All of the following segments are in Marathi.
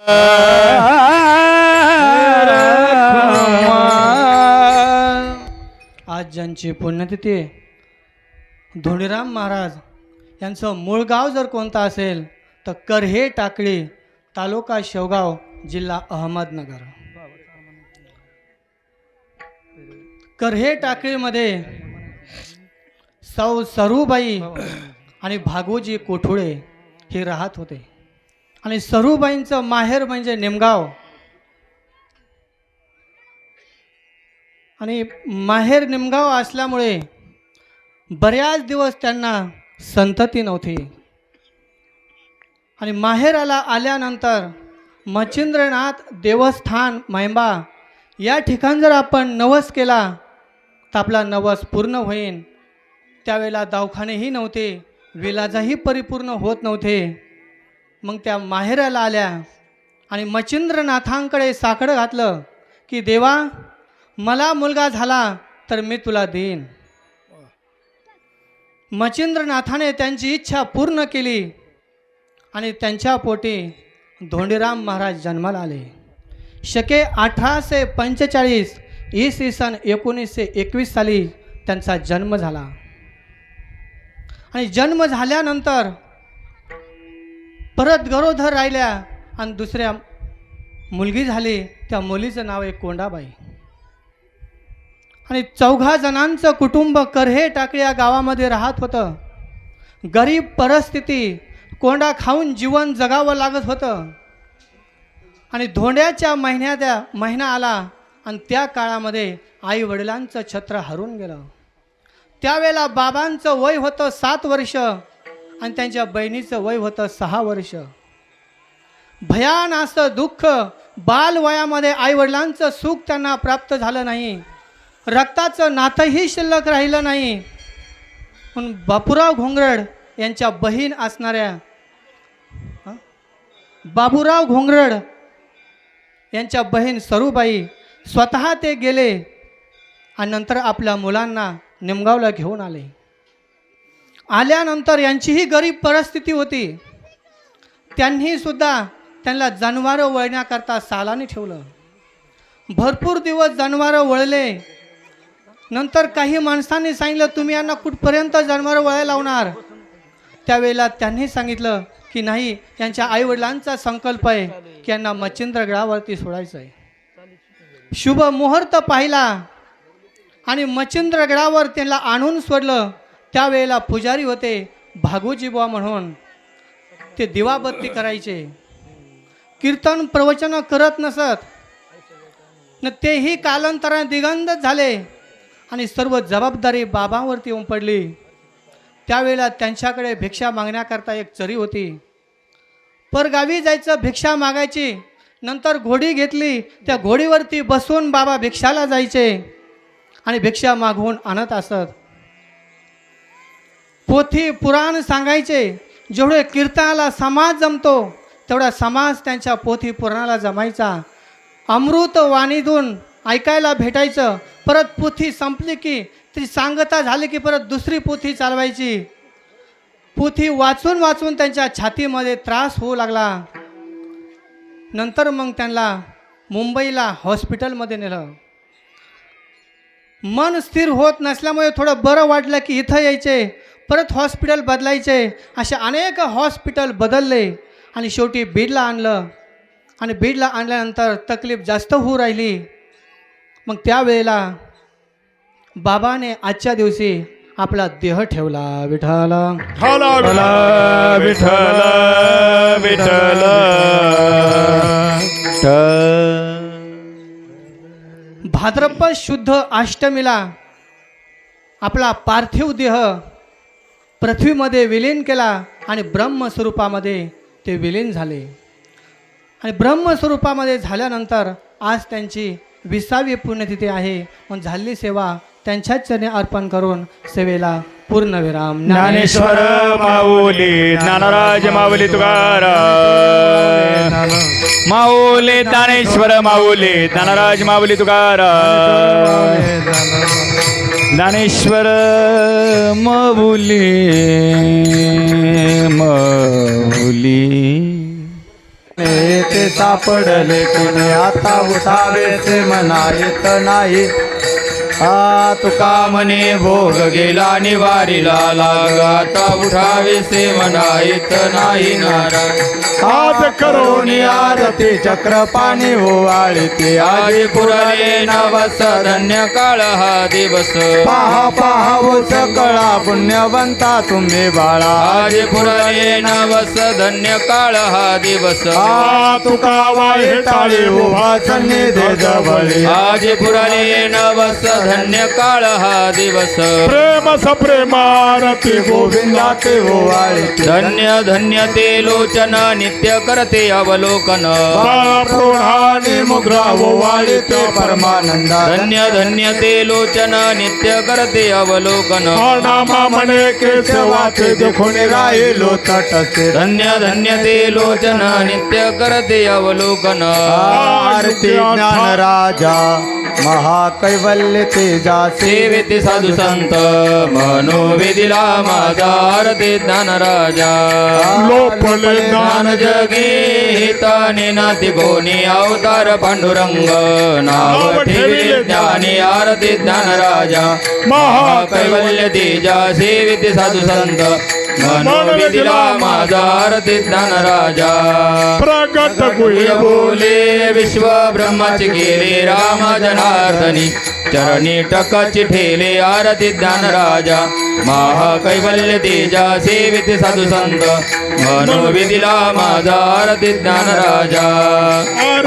आज ज्यांची पुण्यतिथी आहे, धोंडीराम महाराज यांचं मूळ गाव जर कोणतं असेल तर करहे टाकळी, तालुका शेवगाव, जिल्हा अहमदनगर. करहे टाकळीमध्ये सौ सरूबाई आणि भागोजी कोठुळे हे राहत होते. आणि सरूबाईंचं माहेर म्हणजे निमगाव. आणि माहेर निमगाव असल्यामुळे बऱ्याच दिवस त्यांना संतती नव्हती. आणि माहेराला आल्यानंतर मच्छिंद्रनाथ देवस्थान महिंबा या ठिकाण जर आपण नवस केला तर आपला नवस पूर्ण होईल. त्यावेळेला दवाखानेही नव्हते, विलाजही परिपूर्ण होत नव्हते. मग त्या माहेराला आल्या आणि मच्छिंद्रनाथांकडे साकडं घातलं की देवा, मला मुलगा झाला तर मी तुला देईन. मच्छिंद्रनाथाने त्यांची इच्छा पूर्ण केली आणि त्यांच्या पोटी धोंडीराम महाराज जन्माला आले. शके 1845 इसवी सन 1921 साली त्यांचा जन्म झाला. आणि जन्म झाल्यानंतर परत गरोदर राहिल्या आणि दुसऱ्या मुलगी झाली. त्या मुलीचं नाव आहे कोंडाबाई. आणि 4 जणांचं कुटुंब करहे टाकळी या गावामध्ये राहत होतं. गरीब परिस्थिती, कोंडा खाऊन जीवन जगावं लागत होतं. आणि धोंड्याच्या महिना आला आणि त्या काळामध्ये आई वडिलांचं छत्र हरून गेलं. त्यावेळेला बाबांचं वय होतं 7 वर्ष आणि त्यांच्या बहिणीचं वय होतं 6 वर्ष. भयान असं दुःख, बालवयामध्ये आईवडिलांचं सुख त्यांना प्राप्त झालं नाही. रक्ताचं नातंही शिल्लक राहिलं नाही. पण बापूराव घोंगरड यांच्या बहीण असणाऱ्या बाबूराव घोंगरड यांच्या बहीण सरूबाई स्वतः ते गेले आणि नंतर आपल्या मुलांना निमगावला घेऊन आले. आल्यानंतर यांचीही गरीब परिस्थिती होती. त्यांनी सुद्धा त्यांना जनावरं वळण्याकरता सालानी ठेवलं. भरपूर दिवस जनावरं वळले. नंतर काही माणसांनी सांगितलं, तुम्ही यांना कुठपर्यंत जनावरं वळायला लावणार. त्यावेळेला त्यांनी सांगितलं की नाही, यांच्या आईवडिलांचा संकल्प आहे की यांना मच्छिंद्रगडावरती सोडायचं आहे. शुभ मुहूर्त पाहिला आणि मच्छिंद्रगडावर त्यांना आणून सोडलं. त्यावेळेला पुजारी होते भागोजी बुवा म्हणून, ते दिवाबत्ती करायचे, कीर्तन प्रवचन करत नसत. न तेही कालांतराने दिगंगत झाले आणि सर्व जबाबदारी बाबांवरती येऊन पडली. त्यावेळेला त्यांच्याकडे भिक्षा मागण्याकरता एक चरी होती. परगावी जायचं, भिक्षा मागायची. नंतर घोडी घेतली, त्या घोडीवरती बसून बाबा भिक्षाला जायचे आणि भिक्षा मागवून आणत असत. पोथी पुराण सांगायचे. जेवढे कीर्तनाला समाज जमतो तेवढा समाज त्यांच्या पोथी पुराणाला जमायचा. अमृत वाणीतून ऐकायला भेटायचं. परत पोथी संपली की ती सांगता झाली की परत दुसरी पोथी चालवायची. पोथी वाचून वाचून त्यांच्या छातीमध्ये त्रास होऊ लागला. नंतर मग त्यांना मुंबईला हॉस्पिटलमध्ये नेलं. मन स्थिर होत नसल्यामुळे थोडं बरं वाटलं की इथं यायचे, परत हॉस्पिटल बदलायचे. असे अनेक हॉस्पिटल बदलले आणि शेवटी बीडला आणलं. आणि बीडला आणल्यानंतर तकलीफ जास्त होऊ राहिली. मग त्यावेळेला बाबाने आजच्या दिवशी आपला देह ठेवला. विठ्ठला विठ्ठला विठ्ठला विठ्ठला. भाद्रपद शुद्ध अष्टमीला आपला पार्थिव देह पृथ्वीमध्ये विलीन केला आणि ब्रह्मस्वरूपामध्ये ते विलीन झाले. आणि ब्रह्मस्वरूपामध्ये झाल्यानंतर आज त्यांची 20वी पुण्यतिथी आहे. मग झालेली सेवा त्यांच्याच चरणी अर्पण करून सेवेला पूर्णविराम. ज्ञानेश्वर माऊली, ज्ञानराज माऊली, तुकाराम माऊली, ज्ञानेश्वर माऊली, ज्ञानराज माऊली, तुकाराम ज्ञानेश्वर माऊली माऊली. ते सापडले कुणी आता उठावेचे मना येत नाही. तुका म्हणे भोग गेला निवारीला लाग आता उठावेसे म्हणा येत नाही नाराज. आज करोनी आरती चक्र पाणी ओवाळी ते आज पुरले नवस धन्य काळ हा दिवस. पहा पहा वो सकळा पुण्यवंता तुम्ही बाळा. आज पुरले नवस धन्य काळ हा दिवस. तुका वाळे टाळे उभा सन्निधी जवळी. आज पुरले नवस धन्य काळ हा दिवस. प्रेम सप्रेमारती गोविंदा ते ओवाळी. धन्य धन्य ते लोचन नित्य करते अवलोकन. प्रौढाने मुद्रा ओवाळी ते परमानंदा. धन्य धन्य ते लोचन नित्य करते अवलोकन. नामा म्हणे केशवाचे दुखून राहिलो तटस्थे. धन्य धन्य ते लोचन नित्य करते अवलोकन. आरती ज्ञान राजा महाकैवल्य तेजा सेवेते साधू संत मनोवेदिला माझा आरती ज्ञान राजा. लोपले ज्ञान जगे हिताने नाती कोणी अवतार पांडुरंग. नाव ठेविले ज्ञानी आरती ज्ञान राजा. महाकैवल्य तेजा सेविते साधू संत मनोविदिला माझा आरती ज्ञान राजा. प्रगट गुह्य बोले विश्व ब्रह्माचे केले राम जनार्दनी. चरणी टकाची ठेले आरती ज्ञान राजा. महाकैवल्य तेजा सेविते साधू संत मनोविदिला माझा आरती ज्ञान राजा.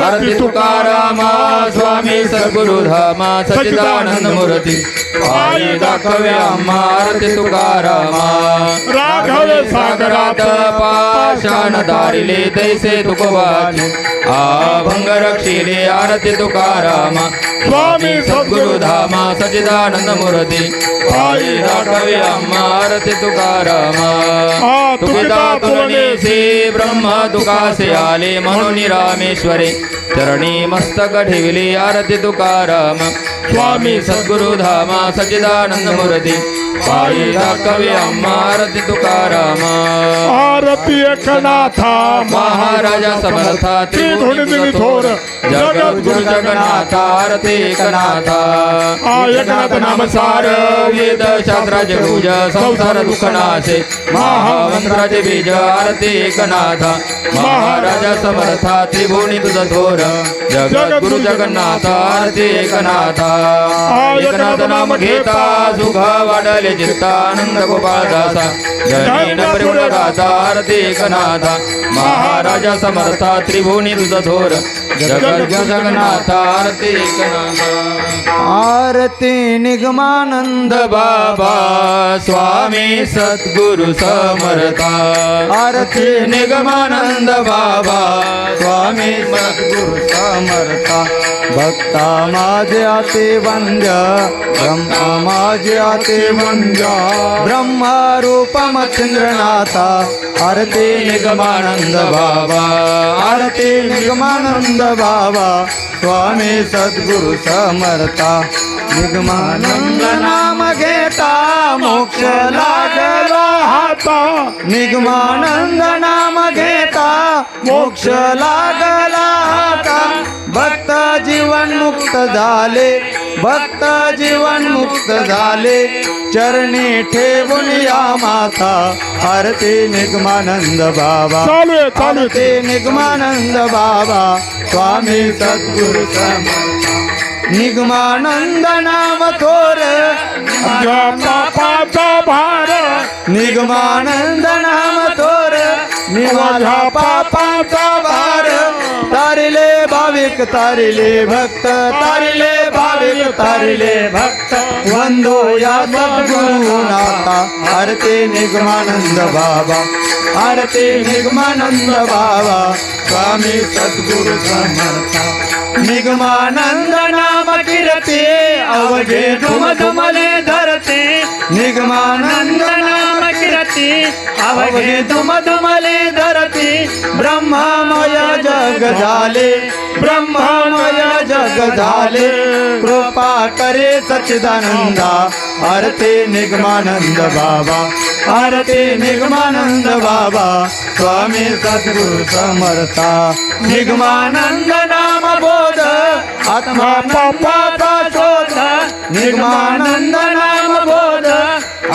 आरती तुकारामा स्वामी सद्गुरु धामा सच्चिदानंद मूर्ती. पायी दाखव्या आम्हा आरती तुकारामा. राघव सागरात पाषाण दारिले तैसे तुकोबाची. अभंग रक्षिले आरती तुकारामा. स्वामी सद्गुरु धामा सच्चिदानंद मूर्ती. पायी दाखवे आम्हा आरती तुकारामा. तुकिता तुलनेसे ब्रह्म तुकासे आले म्हणून रामेश्वरे. चरणी मस्तक ठेवले आरती तुकारामा. स्वामी सद्गुरु धामा सच्चिदानंद मूर्ती. पायी दाखवे आम्हा आरती तुकारामा. आरती एकनाथा महाराजा समर्था त्रिभुवन थोर. जगद्गुरु जगन्नाथा आरती एकनाथा. एकनाथ नाम सार वेद शास्त्राचे गुज संसार दुःख नाशे. महामंत्राचे बीज आरती एकनाथा. महाराजा समर्था त्रिभुवनी तुझ थोर. जगद्गुरु जगन्नाथ आरती एकनाथा. एकनाथ नाम घेता सुख वाढले चित्ता आनंद गोपाळ दासा. जनीन परिमळ गाता आरती एकनाथा. महाराजा समर्था त्रिभुवनी तुझ थोर. जगद्गुरु जगन्नाथ आरती एकनाथा. आरती निगमानंद बाबा स्वामी सद्गुरु समर्था. आरती निगमानंद बाबा स्वामी सद्गुरु समर्था. भक्ता माझे आते वंद्य ब्रह्मा माझे आते वंद्य. ब्रह्म रूप मच्छिंद्रनाथा. आरती निगमानंद बाबा. आरती निगमानंद बाबा स्वामी सद्गुरु समर्था. निगमानंद नाम घेता मोक्ष लागला हाता. निगमानंद नाम घेता मोक्ष लागला हाता. भक्त जीवन मुक्त झाले. भक्त जीवन मुक्त झाले. चरणी ठेवून या माता. आरती निगमानंद बाबा. आरती निगमानंद बाबा स्वामी सद्गुरु समर्था. निगमानंद नाम थोर पापाचा भार. निगमानंद नाम थोर निवाला पापाचा भार. तारिले भाविक तारिले भक्त. तारिले भाविक तारिले भक्त. वंदो या सद्गुरु नाथा. आरती निगमानंद बाबा. आरती निगमानंद बाबा स्वामी सद्गुरु समर्था. निगमानंद नाम कीर्ती अवघे धुम धुमले धरते. निगमानंद नाम कीर्ती धरती अवघी दुमदुमली धरती ब्रह्ममय जग झाले ब्रह्ममय जग झाले कृपा करे सच्चिदानंदा आरती निगमानंद बाबा आरती निगमानंद बाबा स्वामी सद्गुरु समर्था निगमानंद नाम बोध आत्मा पापाचा शोध निगमानंद नाम बोध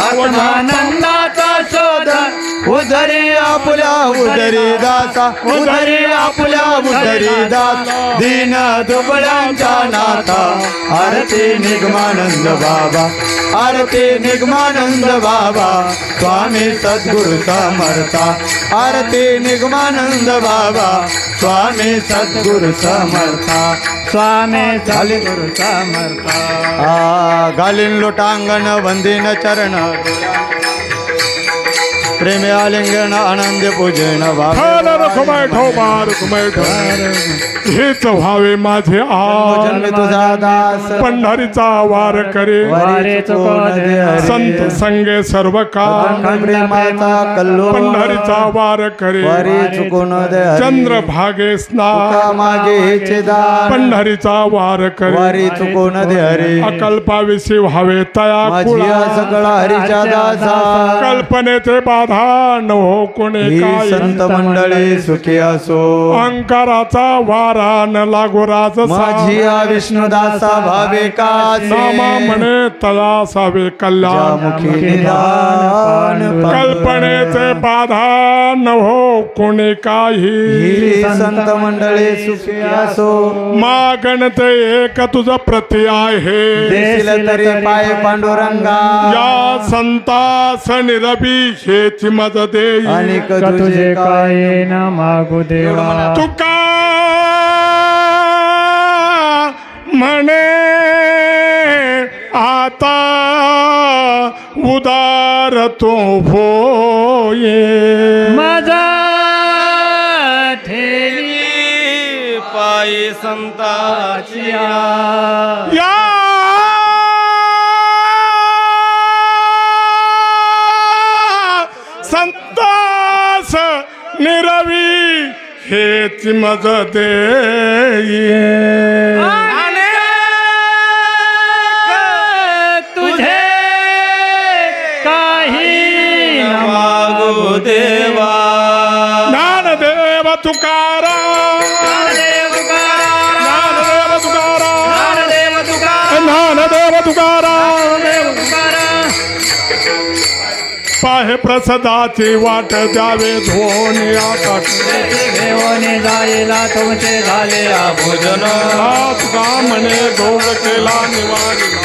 आत्मानंदाचा शोध उदरी आपुल्या उदरी दासा उदरी आपुल्या उदरी दास दीन दुबळ्यांच्या नाथा आरती निगमानंद बाबा आरती निगमानंद बाबा स्वामी सद्गुरु समर्था आरती निगमानंद बाबा स्वामी सद्गुरु समर्था स्वामी सद्गुरु समर्था घालीन लोटांगण वंदीन चरण प्रेमी आलिंगन आनंद पूजन हेच व्हावे माझे आज जन्म तुझा दास पंढरीचा वार करे वारी चुकवून दे हरी. संत संगे सर्व काळ प्रेमाचा कल्लो पंढरीचा वार करे वारी चुकून दे हरी. चंद्रभागे तुका स्नान मागे हेचे दान पंढरीचा वार करे वारी चुकून दे हरी अकल्पाविषयी व्हावे तया माझी कुळा सगळा हरीच्या दासा कल्पनेचे बाधा न हो कोणी ही काय संत मंडळी सुखी असो अहंकाराचा वारा न लागो राज माझी विष्णुदासा भावे कासे नामा म्हणे तया सावे कल्याण मुखी निदान कल्पनेचे बाधा न हो कोणी काही ही संत मंडळी सुखी असो मागणते एक तुझ प्रति आहे देशील तरी पाय पांडुरंगा या संतास निरबी हेची मज देई अनेक तुझे काय न मागू देवा तुका म्हणे आता उदार तो होये माझा ठेवी पायी संताची या संतास निरवी हेच मज देई तुझे काही न मागो देवा ज्ञानदेव तुकाराम ज्ञानदेव तुकाराम ज्ञानदेव तुकाराम पाहे प्रसादाची वाट द्यावे धोनी आकाश घेऊन जाईला तुमचे झाले भोजन तुका म्हणे भोग केला निवारिला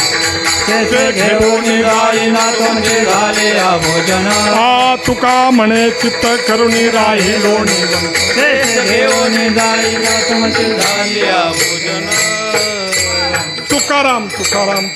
त्याचे घेऊन राहिला तुमचे झाले भोजन तुका म्हणे चित्त करुणी राहिलो निवंत. घेऊन जाईला तुमचे झाले भोजन तुकाराम तुकाराम तुकाराम